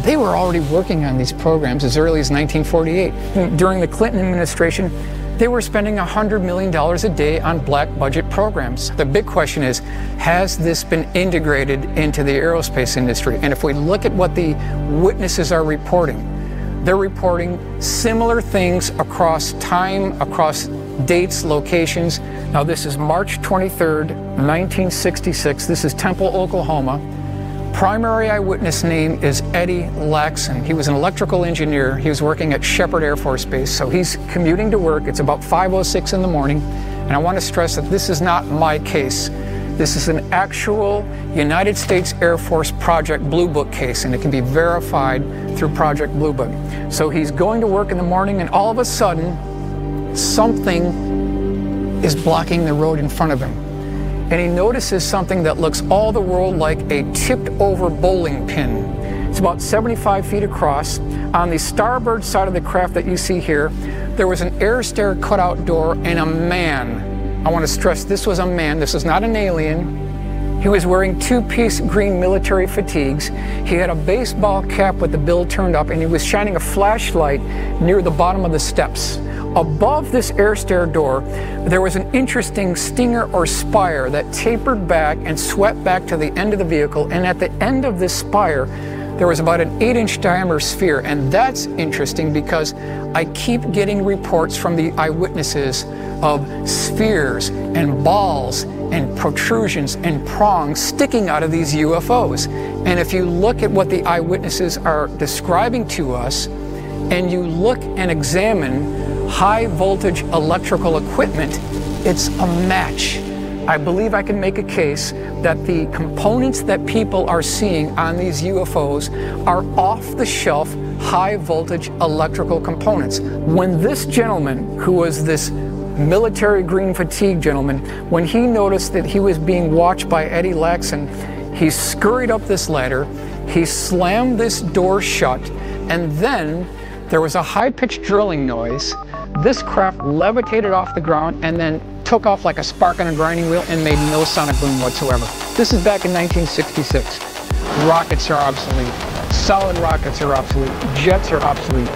they were already working on these programs as early as 1948. During the Clinton administration, they were spending $100 million a day on black budget programs. The big question is, has this been integrated into the aerospace industry? And if we look at what the witnesses are reporting, they're reporting similar things across time, across dates, locations. Now this is March 23rd, 1966. This is Temple, Oklahoma. Primary eyewitness name is Eddie Laxon. He was an electrical engineer. He was working at Sheppard Air Force Base, so he's commuting to work. It's about 5:06 in the morning, and I want to stress that this is not my case. This is an actual United States Air Force Project Blue Book case, and it can be verified through Project Blue Book. So he's going to work in the morning, and all of a sudden, something is blocking the road in front of him. And he notices something that looks all the world like a tipped over bowling pin. It's about 75 feet across. On the starboard side of the craft that you see here, there was an air stair cutout door and a man. I want to stress this was a man, this is not an alien. He was wearing two-piece green military fatigues. He had a baseball cap with the bill turned up, and he was shining a flashlight near the bottom of the steps. Above this air stair door, there was an interesting stinger or spire that tapered back and swept back to the end of the vehicle, and at the end of this spire, there was about an 8-inch diameter sphere. And that's interesting because I keep getting reports from the eyewitnesses of spheres and balls and protrusions and prongs sticking out of these UFOs. And if you look at what the eyewitnesses are describing to us, and you look and examine high voltage electrical equipment, it's a match. I believe I can make a case that the components that people are seeing on these UFOs are off-the-shelf high voltage electrical components. When this gentleman, who was this military green fatigue gentleman, when he noticed that he was being watched by Eddie Laxon, he scurried up this ladder, he slammed this door shut, and then there was a high-pitched drilling noise. This craft levitated off the ground and then took off like a spark on a grinding wheel and made no sonic boom whatsoever. This is back in 1966. Rockets are obsolete. Solid rockets are obsolete. Jets are obsolete.